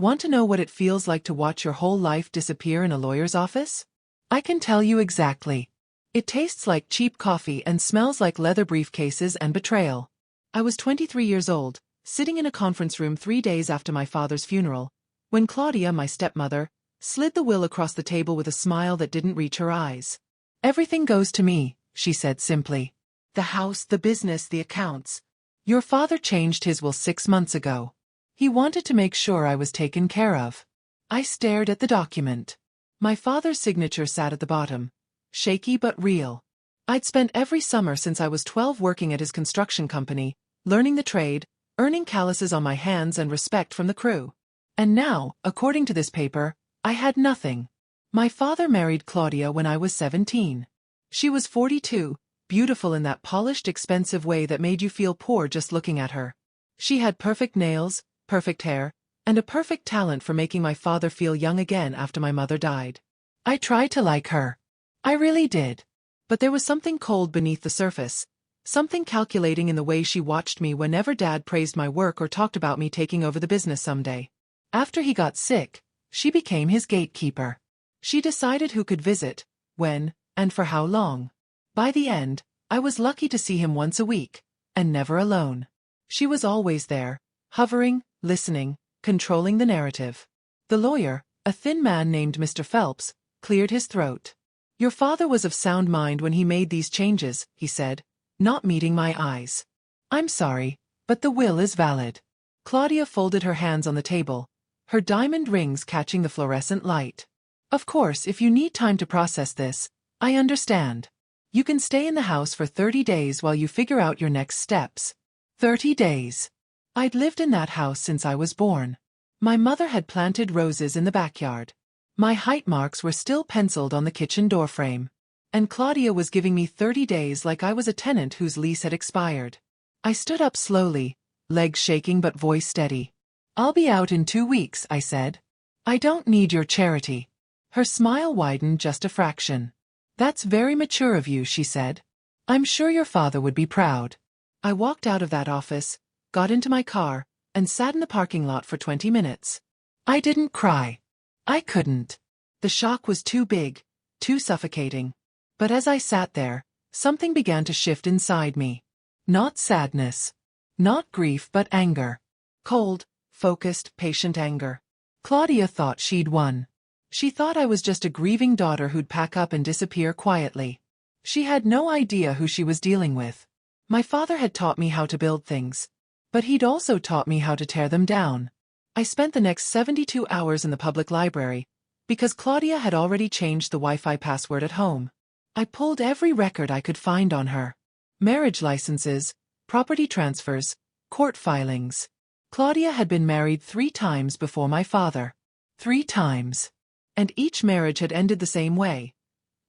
Want to know what it feels like to watch your whole life disappear in a lawyer's office? I can tell you exactly. It tastes like cheap coffee and smells like leather briefcases and betrayal. I was 23 years old, sitting in a conference room 3 days after my father's funeral, when Claudia, my stepmother, slid the will across the table with a smile that didn't reach her eyes. "Everything goes to me," she said simply. "The house, the business, the accounts. Your father changed his will 6 months ago. He wanted to make sure I was taken care of." I stared at the document. My father's signature sat at the bottom, shaky but real. I'd spent every summer since I was 12 working at his construction company, learning the trade, earning calluses on my hands and respect from the crew. And now, according to this paper, I had nothing. My father married Claudia when I was 17. She was 42, beautiful in that polished, expensive way that made you feel poor just looking at her. She had perfect nails, perfect hair, and a perfect talent for making my father feel young again after my mother died. I tried to like her. I really did. But there was something cold beneath the surface, something calculating in the way she watched me whenever Dad praised my work or talked about me taking over the business someday. After he got sick, she became his gatekeeper. She decided who could visit, when, and for how long. By the end, I was lucky to see him once a week, and never alone. She was always there, hovering, listening, controlling the narrative. The lawyer, a thin man named Mr. Phelps, cleared his throat. "Your father was of sound mind when he made these changes," he said, not meeting my eyes. "I'm sorry, but the will is valid." Claudia folded her hands on the table, her diamond rings catching the fluorescent light. "Of course, if you need time to process this, I understand. You can stay in the house for 30 days while you figure out your next steps." 30 days. I'd lived in that house since I was born. My mother had planted roses in the backyard. My height marks were still penciled on the kitchen doorframe. And Claudia was giving me 30 days like I was a tenant whose lease had expired. I stood up slowly, legs shaking but voice steady. "I'll be out in 2 weeks," I said. "I don't need your charity." Her smile widened just a fraction. "That's very mature of you," she said. "I'm sure your father would be proud." I walked out of that office, got into my car, and sat in the parking lot for 20 minutes. I didn't cry. I couldn't. The shock was too big, too suffocating. But as I sat there, something began to shift inside me. Not sadness. Not grief but anger. Cold, focused, patient anger. Claudia thought she'd won. She thought I was just a grieving daughter who'd pack up and disappear quietly. She had no idea who she was dealing with. My father had taught me how to build things, but he'd also taught me how to tear them down. I spent the next 72 hours in the public library, because Claudia had already changed the Wi-Fi password at home. I pulled every record I could find on her. Marriage licenses, property transfers, court filings. Claudia had been married 3 times before my father. 3 times. And each marriage had ended the same way.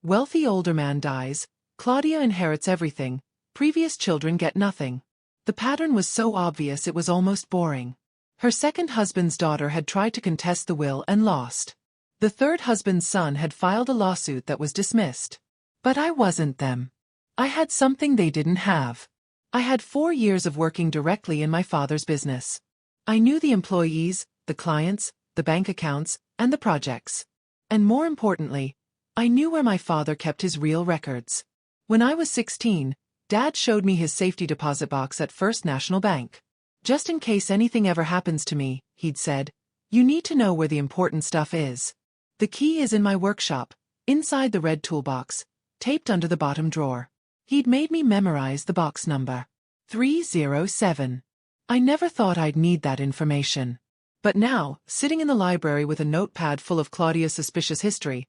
Wealthy older man dies, Claudia inherits everything, previous children get nothing. The pattern was so obvious it was almost boring. Her second husband's daughter had tried to contest the will and lost. The third husband's son had filed a lawsuit that was dismissed. But I wasn't them. I had something they didn't have. I had 4 years of working directly in my father's business. I knew the employees, the clients, the bank accounts, and the projects. And more importantly, I knew where my father kept his real records. When I was 16, Dad showed me his safety deposit box at First National Bank. "Just in case anything ever happens to me," he'd said, "you need to know where the important stuff is. The key is in my workshop, inside the red toolbox, taped under the bottom drawer." He'd made me memorize the box number. 307. I never thought I'd need that information. But now, sitting in the library with a notepad full of Claudia's suspicious history,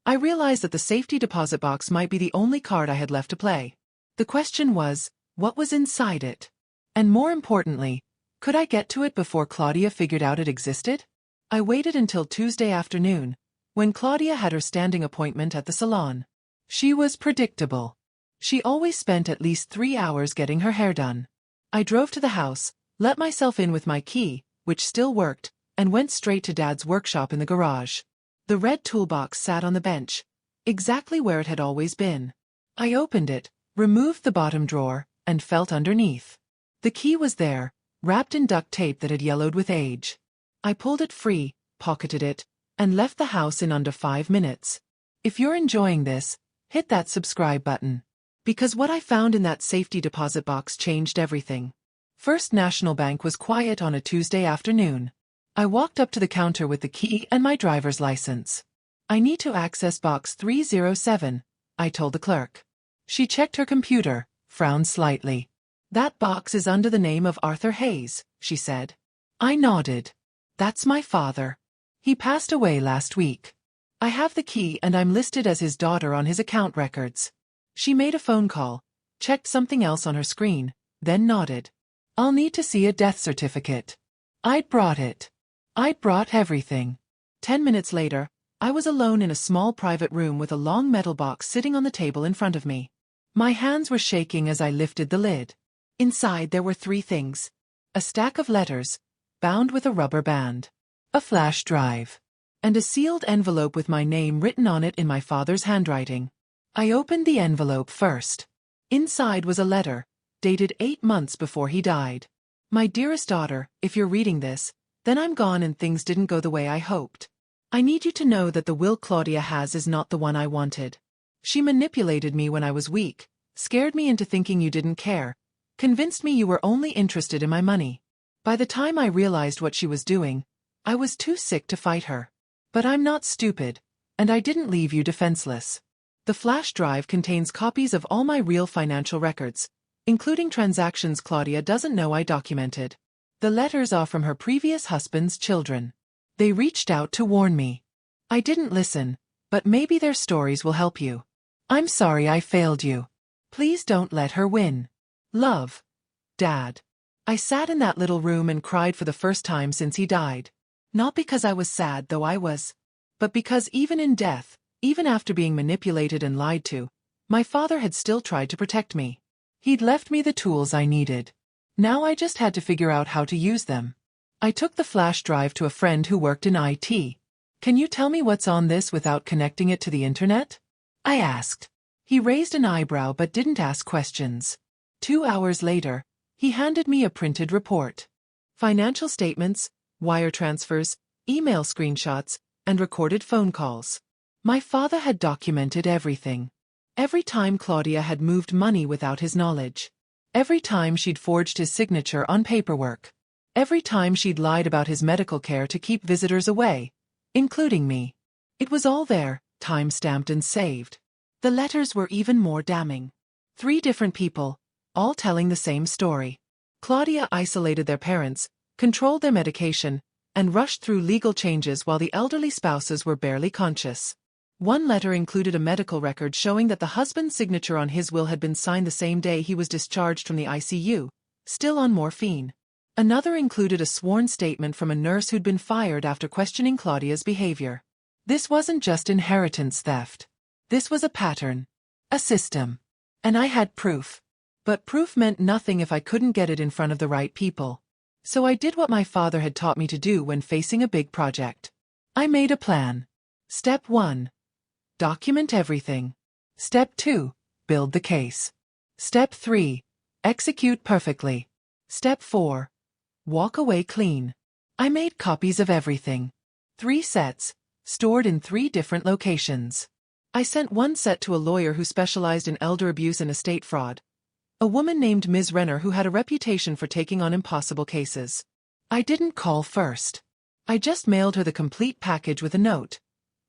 I realized that the safety deposit box might be the only card I had left to play. The question was, what was inside it? And more importantly, could I get to it before Claudia figured out it existed? I waited until Tuesday afternoon, when Claudia had her standing appointment at the salon. She was predictable. She always spent at least 3 hours getting her hair done. I drove to the house, let myself in with my key, which still worked, and went straight to Dad's workshop in the garage. The red toolbox sat on the bench, exactly where it had always been. I opened it, removed the bottom drawer, and felt underneath. The key was there, wrapped in duct tape that had yellowed with age. I pulled it free, pocketed it, and left the house in under 5 minutes. If you're enjoying this, hit that subscribe button. Because what I found in that safety deposit box changed everything. First National Bank was quiet on a Tuesday afternoon. I walked up to the counter with the key and my driver's license. I need to access box 307, I told the clerk. She checked her computer, frowned slightly. That box is under the name of Arthur Hayes, she said. I nodded. That's my father. He passed away last week. I have the key and I'm listed as his daughter on his account records. She made a phone call, checked something else on her screen, then nodded. I'll need to see a death certificate. I'd brought it. I'd brought everything. 10 minutes later, I was alone in a small private room with a long metal box sitting on the table in front of me. My hands were shaking as I lifted the lid. Inside there were 3 things. A stack of letters, bound with a rubber band. A flash drive. And a sealed envelope with my name written on it in my father's handwriting. I opened the envelope first. Inside was a letter, dated 8 months before he died. My dearest daughter, if you're reading this, then I'm gone and things didn't go the way I hoped. I need you to know that the will Claudia has is not the one I wanted. She manipulated me when I was weak, scared me into thinking you didn't care, convinced me you were only interested in my money. By the time I realized what she was doing, I was too sick to fight her. But I'm not stupid, and I didn't leave you defenseless. The flash drive contains copies of all my real financial records, including transactions Claudia doesn't know I documented. The letters are from her previous husband's children. They reached out to warn me. I didn't listen, but maybe their stories will help you. I'm sorry I failed you. Please don't let her win. Love. Dad. I sat in that little room and cried for the first time since he died. Not because I was sad, though I was, but because even in death, even after being manipulated and lied to, my father had still tried to protect me. He'd left me the tools I needed. Now I just had to figure out how to use them. I took the flash drive to a friend who worked in IT. Can you tell me what's on this without connecting it to the internet? I asked. He raised an eyebrow but didn't ask questions. 2 hours later, he handed me a printed report. Financial statements, wire transfers, email screenshots, and recorded phone calls. My father had documented everything. Every time Claudia had moved money without his knowledge. Every time she'd forged his signature on paperwork. Every time she'd lied about his medical care to keep visitors away, including me. It was all there, time-stamped and saved. The letters were even more damning. 3 different people, all telling the same story. Claudia isolated their parents, controlled their medication, and rushed through legal changes while the elderly spouses were barely conscious. One letter included a medical record showing that the husband's signature on his will had been signed the same day he was discharged from the ICU, still on morphine. Another included a sworn statement from a nurse who'd been fired after questioning Claudia's behavior. This wasn't just inheritance theft. This was a pattern. A system. And I had proof. But proof meant nothing if I couldn't get it in front of the right people. So I did what my father had taught me to do when facing a big project. I made a plan. Step 1. Document everything. Step 2. Build the case. Step 3. Execute perfectly. Step 4. Walk away clean. I made copies of everything. 3 sets, stored in 3 different locations. I sent one set to a lawyer who specialized in elder abuse and estate fraud. A woman named Ms. Renner who had a reputation for taking on impossible cases. I didn't call first. I just mailed her the complete package with a note.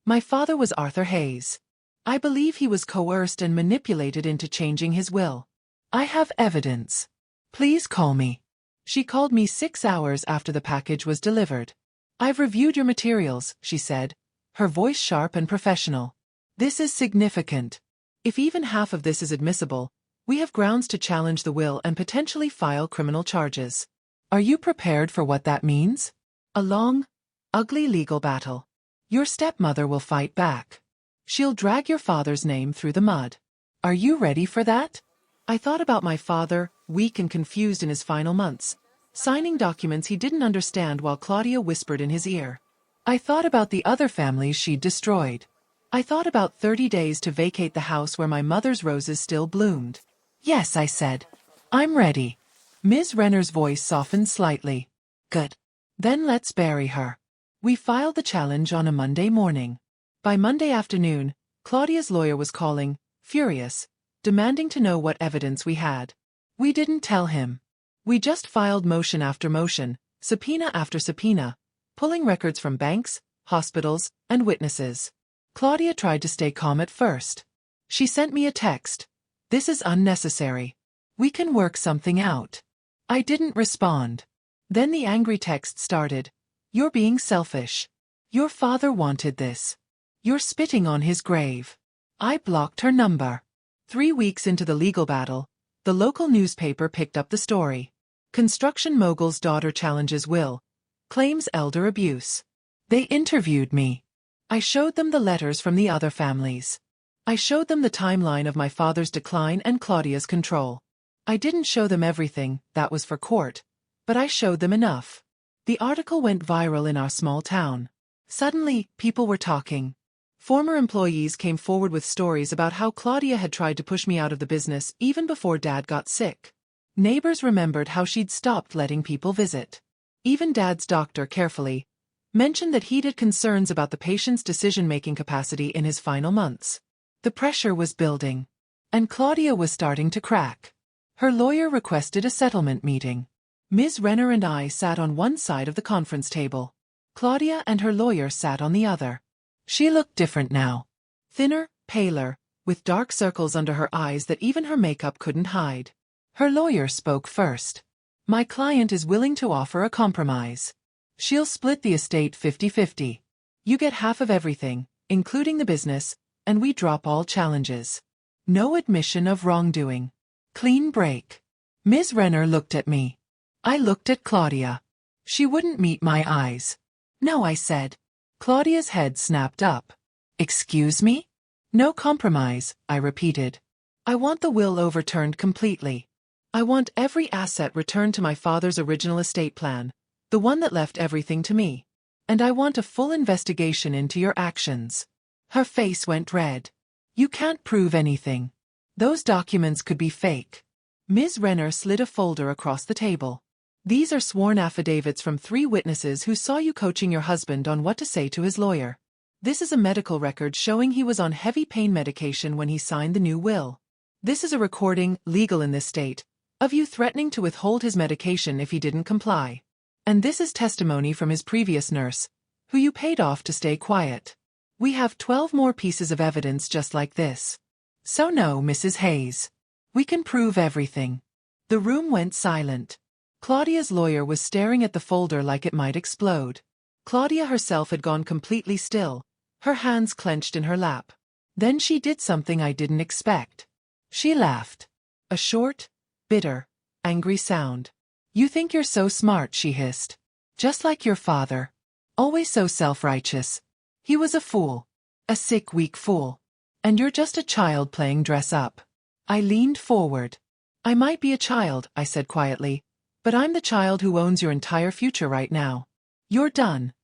My father was Arthur Hayes. I believe he was coerced and manipulated into changing his will. I have evidence. Please call me. She called me 6 hours after the package was delivered. I've reviewed your materials, she said, her voice sharp and professional. This is significant. If even half of this is admissible, we have grounds to challenge the will and potentially file criminal charges. Are you prepared for what that means? A long, ugly legal battle. Your stepmother will fight back. She'll drag your father's name through the mud. Are you ready for that? I thought about my father, weak and confused in his final months, signing documents he didn't understand while Claudia whispered in his ear. I thought about the other families she'd destroyed. I thought about 30 days to vacate the house where my mother's roses still bloomed. Yes, I said. I'm ready. Ms. Renner's voice softened slightly. Good. Then let's bury her. We filed the challenge on a Monday morning. By Monday afternoon, Claudia's lawyer was calling, furious, demanding to know what evidence we had. We didn't tell him. We just filed motion after motion, subpoena after subpoena, pulling records from banks, hospitals, and witnesses. Claudia tried to stay calm at first. She sent me a text. "This is unnecessary. We can work something out." I didn't respond. Then the angry text started. "You're being selfish. Your father wanted this. You're spitting on his grave." I blocked her number. 3 weeks into the legal battle, the local newspaper picked up the story. Construction mogul's daughter challenges will, claims elder abuse. They interviewed me. I showed them the letters from the other families. I showed them the timeline of my father's decline and Claudia's control. I didn't show them everything, that was for court, but I showed them enough. The article went viral in our small town. Suddenly, people were talking. Former employees came forward with stories about how Claudia had tried to push me out of the business even before Dad got sick. Neighbors remembered how she'd stopped letting people visit. Even Dad's doctor carefully mentioned that he'd had concerns about the patient's decision-making capacity in his final months. The pressure was building, and Claudia was starting to crack. Her lawyer requested a settlement meeting. Ms. Renner and I sat on one side of the conference table. Claudia and her lawyer sat on the other. She looked different now. Thinner, paler, with dark circles under her eyes that even her makeup couldn't hide. Her lawyer spoke first. "My client is willing to offer a compromise. She'll split the estate 50-50. You get half of everything, including the business, and we drop all challenges. No admission of wrongdoing. Clean break." Ms. Renner looked at me. I looked at Claudia. She wouldn't meet my eyes. "No," I said. Claudia's head snapped up. "Excuse me?" "No compromise," I repeated. "I want the will overturned completely. I want every asset returned to my father's original estate plan, the one that left everything to me. And I want a full investigation into your actions." Her face went red. "You can't prove anything. Those documents could be fake." Ms. Renner slid a folder across the table. "These are sworn affidavits from 3 witnesses who saw you coaching your husband on what to say to his lawyer. This is a medical record showing he was on heavy pain medication when he signed the new will. This is a recording, legal in this state, of you threatening to withhold his medication if he didn't comply. And this is testimony from his previous nurse, who you paid off to stay quiet. We have 12 more pieces of evidence just like this. So no, Mrs. Hayes. We can prove everything." The room went silent. Claudia's lawyer was staring at the folder like it might explode. Claudia herself had gone completely still, her hands clenched in her lap. Then she did something I didn't expect. She laughed. A short, bitter, angry sound. "You think you're so smart," she hissed. "Just like your father. Always so self-righteous. He was a fool. A sick, weak fool. And you're just a child playing dress-up." I leaned forward. "I might be a child," I said quietly, "but I'm the child who owns your entire future right now. You're done,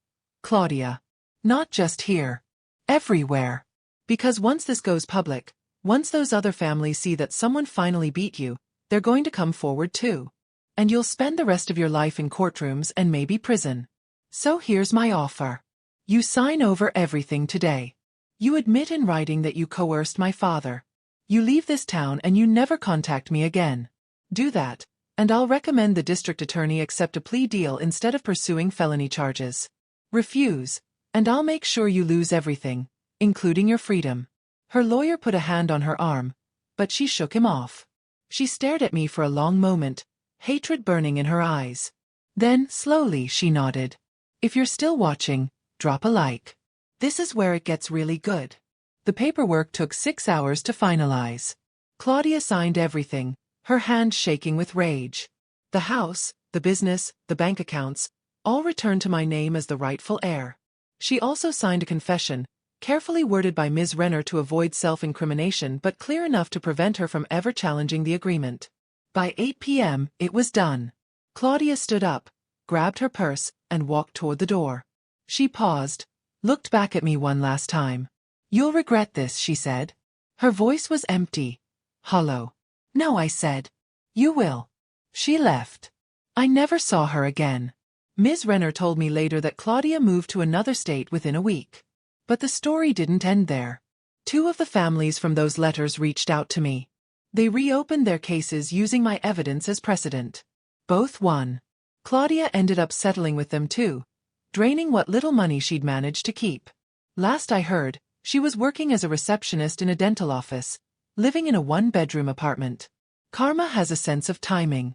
Claudia. Not just here. Everywhere. Because once this goes public, once those other families see that someone finally beat you, they're going to come forward too. And you'll spend the rest of your life in courtrooms and maybe prison. So here's my offer. You sign over everything today. You admit in writing that you coerced my father. You leave this town and you never contact me again. Do that, and I'll recommend the district attorney accept a plea deal instead of pursuing felony charges. Refuse, and I'll make sure you lose everything, including your freedom." Her lawyer put a hand on her arm, but she shook him off. She stared at me for a long moment, hatred burning in her eyes. Then, slowly, she nodded. "If you're still watching, drop a like. This is where it gets really good." The paperwork took 6 hours to finalize. Claudia signed everything, her hand shaking with rage. The house, the business, the bank accounts, all returned to my name as the rightful heir. She also signed a confession, carefully worded by Ms. Renner to avoid self-incrimination but clear enough to prevent her from ever challenging the agreement. By 8 p.m., it was done. Claudia stood up, grabbed her purse, and walked toward the door. She paused, looked back at me one last time. "You'll regret this," she said. Her voice was empty, hollow. "No," I said. "You will." She left. I never saw her again. Ms. Renner told me later that Claudia moved to another state within a week. But the story didn't end there. Two of the families from those letters reached out to me. They reopened their cases using my evidence as precedent. Both won. Claudia ended up settling with them too, draining what little money she'd managed to keep. Last I heard, she was working as a receptionist in a dental office, living in a one-bedroom apartment. Karma has a sense of timing.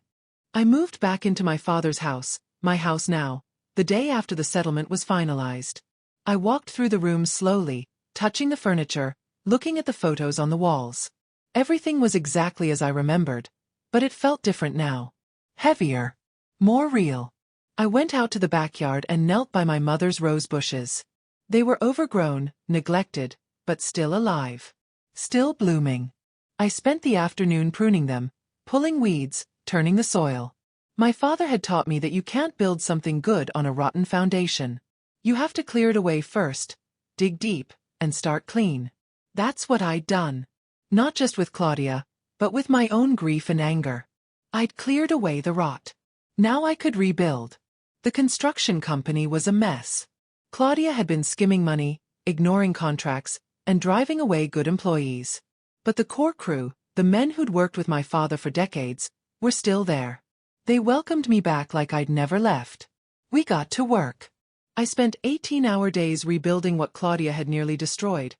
I moved back into my father's house, my house now, the day after the settlement was finalized. I walked through the rooms slowly, touching the furniture, looking at the photos on the walls. Everything was exactly as I remembered, but it felt different now. Heavier. More real. I went out to the backyard and knelt by my mother's rose bushes. They were overgrown, neglected, but still alive. Still blooming. I spent the afternoon pruning them, pulling weeds, turning the soil. My father had taught me that you can't build something good on a rotten foundation. You have to clear it away first, dig deep, and start clean. That's what I'd done. Not just with Claudia, but with my own grief and anger. I'd cleared away the rot. Now I could rebuild. The construction company was a mess. Claudia had been skimming money, ignoring contracts, and driving away good employees. But the core crew, the men who'd worked with my father for decades, were still there. They welcomed me back like I'd never left. We got to work. I spent 18-hour days rebuilding what Claudia had nearly destroyed,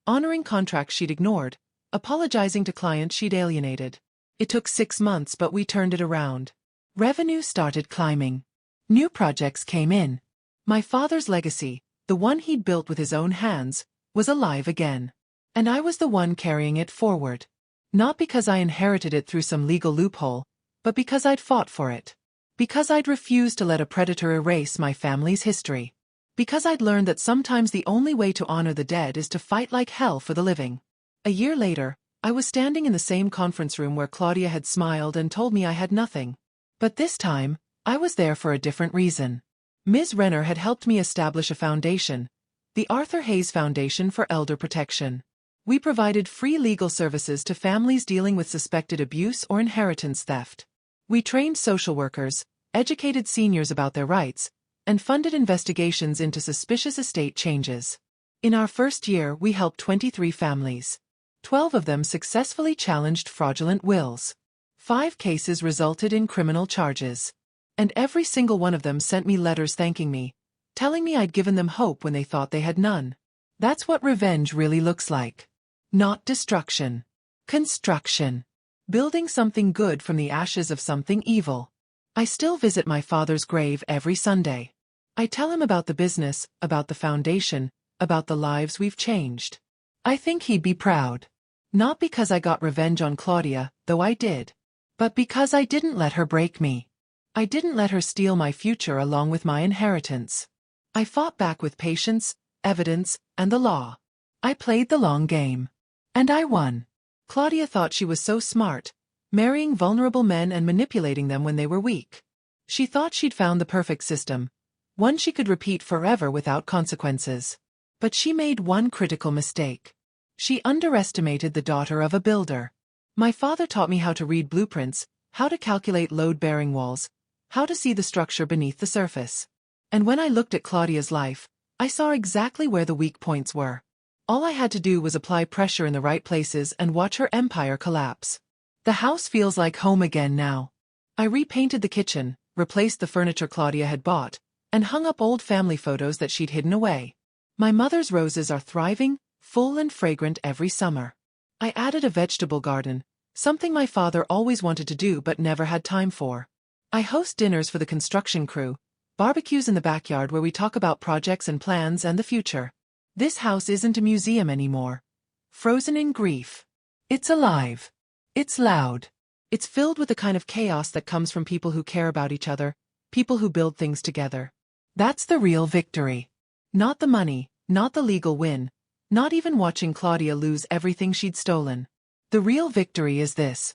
honoring contracts she'd ignored, apologizing to clients she'd alienated. It took 6 months, but we turned it around. Revenue started climbing. New projects came in. My father's legacy, the one he'd built with his own hands, was alive again. And I was the one carrying it forward. Not because I inherited it through some legal loophole, but because I'd fought for it. Because I'd refused to let a predator erase my family's history. Because I'd learned that sometimes the only way to honor the dead is to fight like hell for the living. A year later, I was standing in the same conference room where Claudia had smiled and told me I had nothing. But this time, I was there for a different reason. Ms. Renner had helped me establish a foundation, the Arthur Hayes Foundation for Elder Protection. We provided free legal services to families dealing with suspected abuse or inheritance theft. We trained social workers, educated seniors about their rights, and funded investigations into suspicious estate changes. In our first year, we helped 23 families. 12 of them successfully challenged fraudulent wills. 5 cases resulted in criminal charges. And every single one of them sent me letters thanking me, telling me I'd given them hope when they thought they had none. That's what revenge really looks like. Not destruction. Construction. Building something good from the ashes of something evil. I still visit my father's grave every Sunday. I tell him about the business, about the foundation, about the lives we've changed. I think he'd be proud. Not because I got revenge on Claudia, though I did. But because I didn't let her break me. I didn't let her steal my future along with my inheritance. I fought back with patience, evidence, and the law. I played the long game. And I won. Claudia thought she was so smart, marrying vulnerable men and manipulating them when they were weak. She thought she'd found the perfect system, one she could repeat forever without consequences. But she made one critical mistake. She underestimated the daughter of a builder. My father taught me how to read blueprints, how to calculate load-bearing walls, how to see the structure beneath the surface. And when I looked at Claudia's life, I saw exactly where the weak points were. All I had to do was apply pressure in the right places and watch her empire collapse. The house feels like home again now. I repainted the kitchen, replaced the furniture Claudia had bought, and hung up old family photos that she'd hidden away. My mother's roses are thriving, full and fragrant every summer. I added a vegetable garden, something my father always wanted to do but never had time for. I host dinners for the construction crew, barbecues in the backyard where we talk about projects and plans and the future. This house isn't a museum anymore. Frozen in grief. It's alive. It's loud. It's filled with the kind of chaos that comes from people who care about each other, people who build things together. That's the real victory. Not the money, not the legal win, not even watching Claudia lose everything she'd stolen. The real victory is this.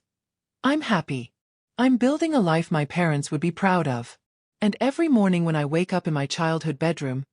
I'm happy. I'm building a life my parents would be proud of. And every morning when I wake up in my childhood bedroom,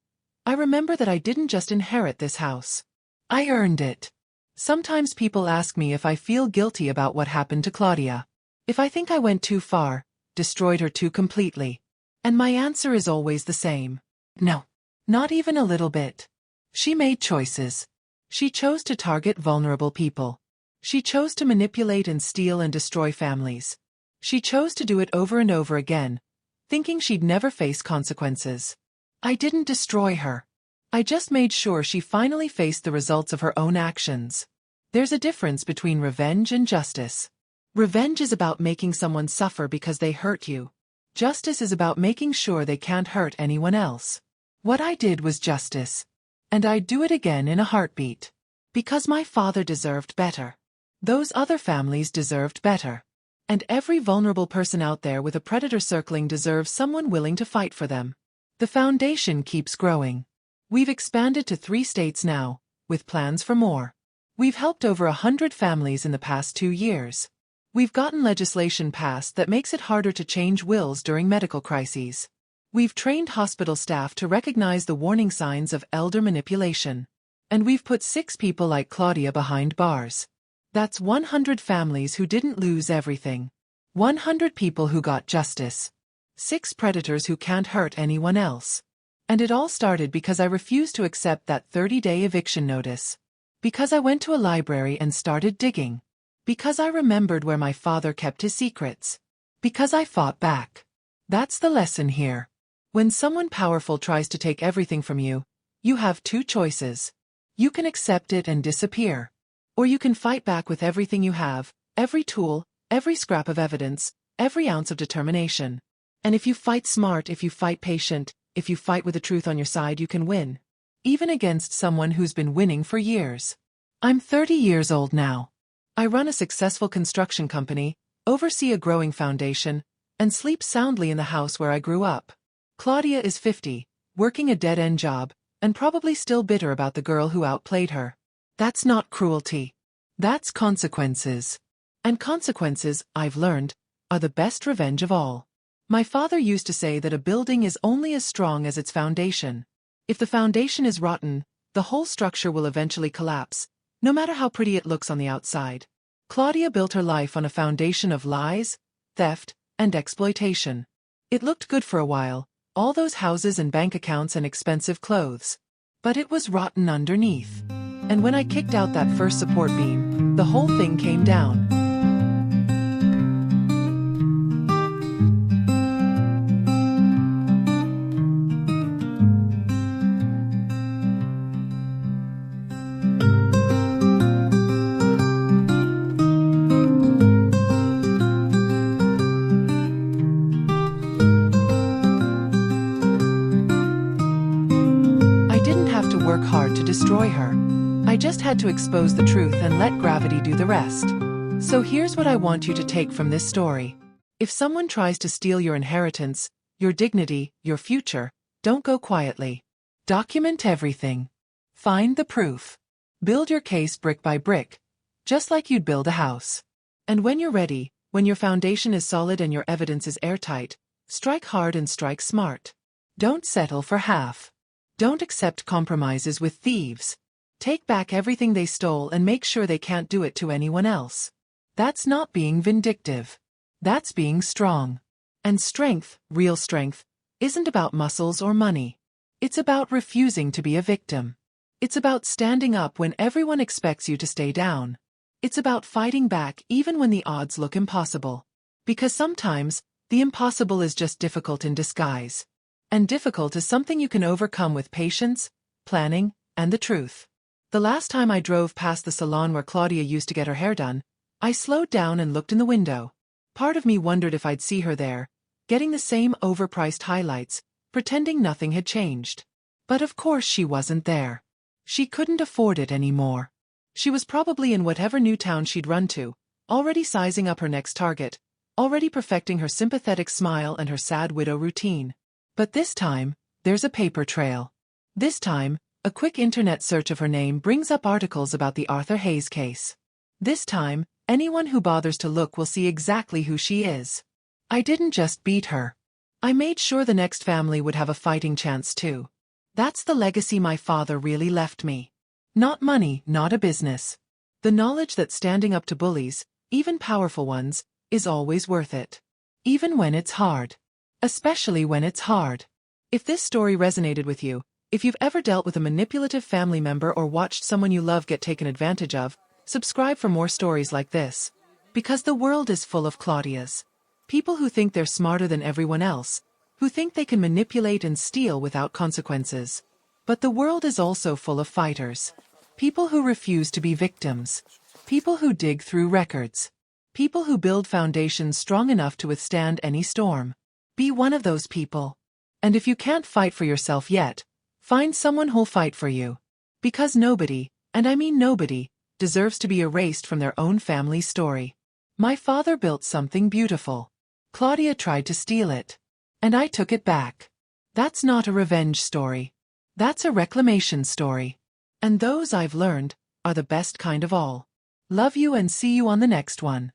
I remember that I didn't just inherit this house. I earned it. Sometimes people ask me if I feel guilty about what happened to Claudia. If I think I went too far, destroyed her too completely. And my answer is always the same. No. Not even a little bit. She made choices. She chose to target vulnerable people. She chose to manipulate and steal and destroy families. She chose to do it over and over again, thinking she'd never face consequences. I didn't destroy her. I just made sure she finally faced the results of her own actions. There's a difference between revenge and justice. Revenge is about making someone suffer because they hurt you. Justice is about making sure they can't hurt anyone else. What I did was justice. And I'd do it again in a heartbeat. Because my father deserved better. Those other families deserved better. And every vulnerable person out there with a predator circling deserves someone willing to fight for them. The foundation keeps growing. We've expanded to 3 states now, with plans for more. We've helped over 100 families in the past 2 years. We've gotten legislation passed that makes it harder to change wills during medical crises. We've trained hospital staff to recognize the warning signs of elder manipulation. And we've put 6 people like Claudia behind bars. That's 100 families who didn't lose everything. 100 people who got justice. 6 predators who can't hurt anyone else. And it all started because I refused to accept that 30-day eviction notice. Because I went to a library and started digging. Because I remembered where my father kept his secrets. Because I fought back. That's the lesson here. When someone powerful tries to take everything from you, you have 2 choices. You can accept it and disappear. Or you can fight back with everything you have, every tool, every scrap of evidence, every ounce of determination. And if you fight smart, if you fight patient, if you fight with the truth on your side, you can win. Even against someone who's been winning for years. I'm 30 years old now. I run a successful construction company, oversee a growing foundation, and sleep soundly in the house where I grew up. Claudia is 50, working a dead-end job, and probably still bitter about the girl who outplayed her. That's not cruelty. That's consequences. And consequences, I've learned, are the best revenge of all. My father used to say that a building is only as strong as its foundation. If the foundation is rotten, the whole structure will eventually collapse, no matter how pretty it looks on the outside. Claudia built her life on a foundation of lies, theft, and exploitation. It looked good for a while, all those houses and bank accounts and expensive clothes. But it was rotten underneath. And when I kicked out that first support beam, the whole thing came down. I didn't have to work hard to destroy her. I just had to expose the truth and let gravity do the rest. So here's what I want you to take from this story. If someone tries to steal your inheritance, your dignity, your future, don't go quietly. Document everything. Find the proof. Build your case brick by brick, just like you'd build a house. And when you're ready, when your foundation is solid and your evidence is airtight, strike hard and strike smart. Don't settle for half. Don't accept compromises with thieves. Take back everything they stole and make sure they can't do it to anyone else. That's not being vindictive. That's being strong. And strength, real strength, isn't about muscles or money. It's about refusing to be a victim. It's about standing up when everyone expects you to stay down. It's about fighting back even when the odds look impossible. Because sometimes, the impossible is just difficult in disguise. And difficult is something you can overcome with patience, planning, and the truth. The last time I drove past the salon where Claudia used to get her hair done, I slowed down and looked in the window. Part of me wondered if I'd see her there, getting the same overpriced highlights, pretending nothing had changed. But of course she wasn't there. She couldn't afford it anymore. She was probably in whatever new town she'd run to, already sizing up her next target, already perfecting her sympathetic smile and her sad widow routine. But this time, there's a paper trail. This time, a quick internet search of her name brings up articles about the Arthur Hayes case. This time, anyone who bothers to look will see exactly who she is. I didn't just beat her. I made sure the next family would have a fighting chance too. That's the legacy my father really left me. Not money, not a business. The knowledge that standing up to bullies, even powerful ones, is always worth it. Even when it's hard. especially when it's hard. If this story resonated with you, if you've ever dealt with a manipulative family member or watched someone you love get taken advantage of, subscribe for more stories like this. Because the world is full of Claudias. People who think they're smarter than everyone else, who think they can manipulate and steal without consequences. But the world is also full of fighters. People who refuse to be victims. People who dig through records. People who build foundations strong enough to withstand any storm. Be one of those people. And if you can't fight for yourself yet, find someone who'll fight for you. Because nobody, and I mean nobody, deserves to be erased from their own family story. My father built something beautiful. Claudia tried to steal it. And I took it back. That's not a revenge story. That's a reclamation story. And those I've learned are the best kind of all. Love you and see you on the next one.